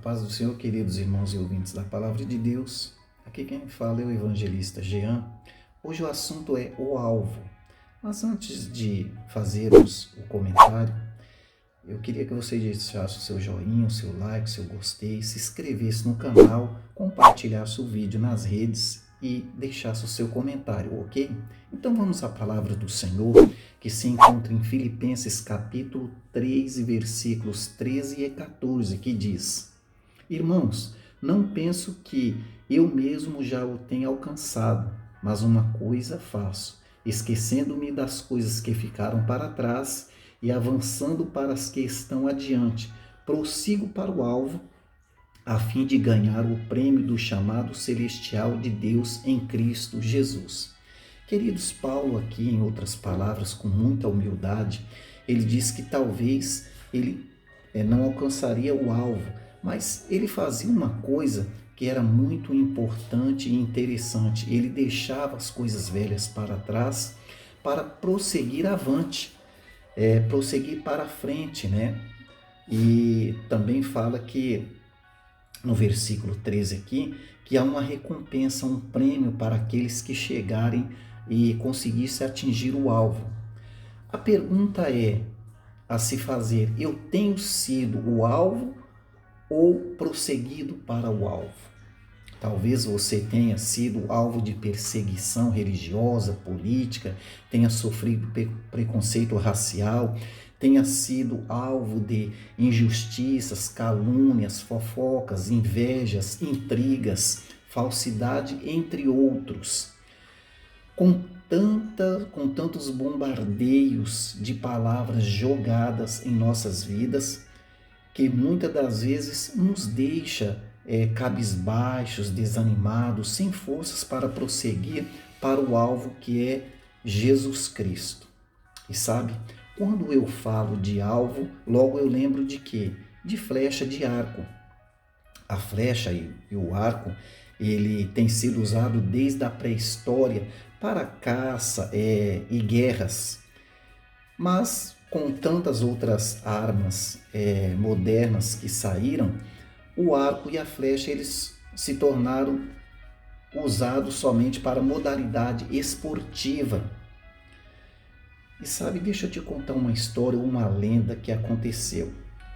paz do Senhor, queridos irmãos e ouvintes da Palavra de Deus. Aqui quem fala é o evangelista Jean. Hoje o assunto é o alvo. Mas antes de fazermos o comentário, eu queria que você deixasse o seu joinha, o seu like, o seu gostei, se inscrevesse no canal, compartilhasse o vídeo nas redes e deixasse o seu comentário, ok? Então vamos à palavra do Senhor, que se encontra em Filipenses capítulo 3, versículos 13 e 14, que diz: Irmãos, não penso que eu mesmo já o tenha alcançado, mas uma coisa faço, esquecendo-me das coisas que ficaram para trás e avançando para as que estão adiante, prossigo para o alvo, a fim de ganhar o prêmio do chamado celestial de Deus em Cristo Jesus. Queridos, Paulo aqui, em outras palavras, com muita humildade, ele diz que talvez ele não alcançaria o alvo, mas ele fazia uma coisa que era muito importante e interessante. Ele deixava as coisas velhas para trás para prosseguir avante, prosseguir para frente, né? E também fala que no versículo 13 aqui, que há uma recompensa, um prêmio para aqueles que chegarem e conseguissem atingir o alvo. A pergunta é a se fazer: eu tenho sido o alvo ou prosseguido para o alvo? Talvez você tenha sido alvo de perseguição religiosa, política, tenha sofrido preconceito racial, tenha sido alvo de injustiças, calúnias, fofocas, invejas, intrigas, falsidade, entre outros. Com tantos bombardeios de palavras jogadas em nossas vidas, que muitas das vezes nos deixa cabisbaixos, desanimados, sem forças para prosseguir para o alvo que é Jesus Cristo. E sabe, quando eu falo de alvo, logo eu lembro de quê? De flecha de arco. A flecha e o arco, ele tem sido usado desde a pré-história para caça e guerras. Mas com tantas outras armas modernas que saíram, o arco e a flecha eles se tornaram usados somente para modalidade esportiva. E sabe, deixa eu te contar uma história, uma lenda que aconteceu.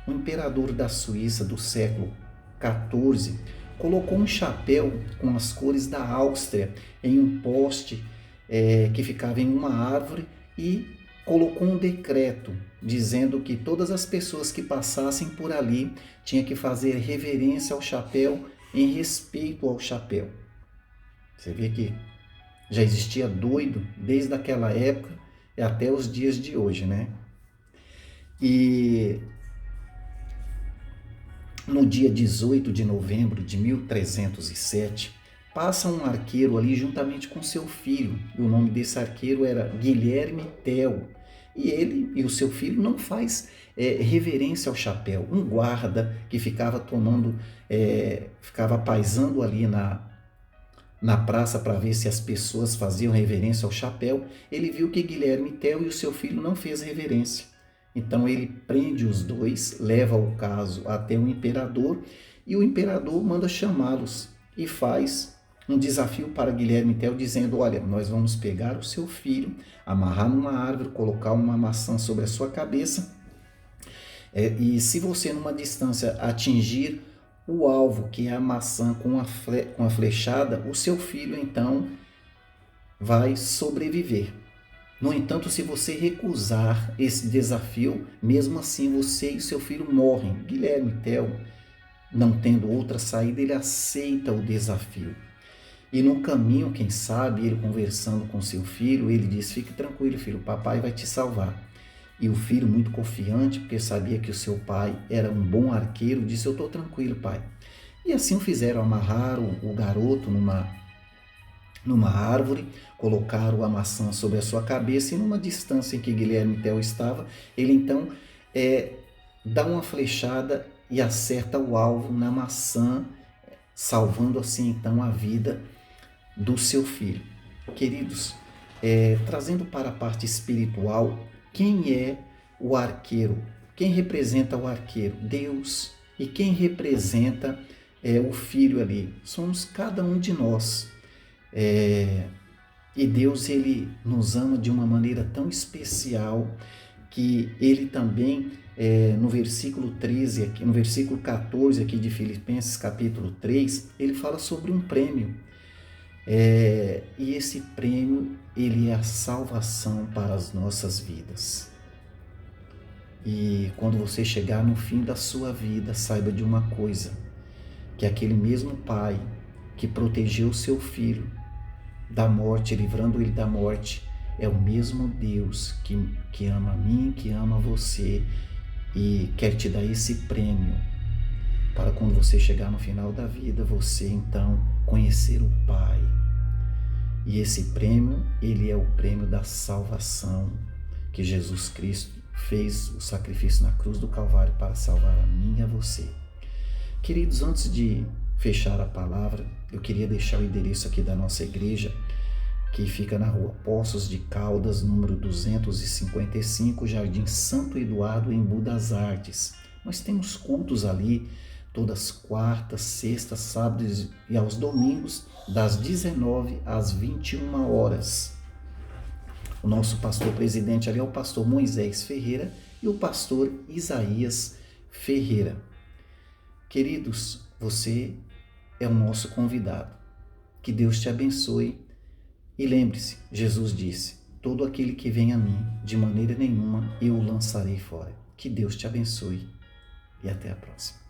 O imperador da Suíça do século XIV colocou um chapéu com as cores da Áustria em um poste que ficava em uma árvore e colocou um decreto dizendo que todas as pessoas que passassem por ali tinham que fazer reverência ao chapéu em respeito ao chapéu. Você vê que já existia doido desde aquela época e até os dias de hoje, né? E no dia 18 de novembro de 1307, passa um arqueiro ali juntamente com seu filho. E o nome desse arqueiro era Guilherme Tell. E ele e o seu filho não faz reverência ao chapéu. Um guarda que ficava ficava paisando ali na praça para ver se as pessoas faziam reverência ao chapéu, ele viu que Guilherme Tell e o seu filho não fez reverência. Então ele prende os dois, leva o caso até o imperador e o imperador manda chamá-los e faz um desafio para Guilherme Tell dizendo: olha, nós vamos pegar o seu filho, amarrar numa árvore, colocar uma maçã sobre a sua cabeça e se você numa distância atingir o alvo, que é a maçã com a flechada, o seu filho então vai sobreviver. No entanto, se você recusar esse desafio, mesmo assim você e seu filho morrem. Guilherme Tell, não tendo outra saída, ele aceita o desafio. E no caminho, quem sabe, ele conversando com seu filho, ele diz: fique tranquilo, filho, papai vai te salvar. E o filho, muito confiante, porque sabia que o seu pai era um bom arqueiro, disse: eu estou tranquilo, pai. E assim o fizeram, amarrar o garoto numa árvore, colocaram a maçã sobre a sua cabeça e numa distância em que Guilherme Tell estava, ele então dá uma flechada e acerta o alvo na maçã, salvando assim então a vida do seu filho. Queridos, trazendo para a parte espiritual, quem é o arqueiro? Quem representa o arqueiro? Deus. E quem representa o Filho ali? Somos cada um de nós. E Deus, ele nos ama de uma maneira tão especial que ele também, no versículo 13, aqui, no versículo 14 aqui de Filipenses capítulo 3, ele fala sobre um prêmio. E esse prêmio, ele é a salvação para as nossas vidas. E quando você chegar no fim da sua vida, saiba de uma coisa, que aquele mesmo Pai que protegeu o seu Filho da morte, livrando ele da morte, é o mesmo Deus que ama a mim, que ama você e quer te dar esse prêmio para quando você chegar no final da vida, você então conhecer o Pai. E esse prêmio, ele é o prêmio da salvação, que Jesus Cristo fez o sacrifício na cruz do Calvário para salvar a mim e a você. Queridos, antes de fechar a palavra, eu queria deixar o endereço aqui da nossa igreja, que fica na rua Poços de Caldas, número 255, Jardim Santo Eduardo, em Embu das Artes. Nós temos cultos ali, todas quartas, sextas, sábados e aos domingos, das 19 às 21 horas. O nosso pastor presidente ali é o pastor Moisés Ferreira e o pastor Isaías Ferreira. Queridos, você é o nosso convidado. Que Deus te abençoe. E lembre-se, Jesus disse: todo aquele que vem a mim, de maneira nenhuma eu o lançarei fora. Que Deus te abençoe e até a próxima.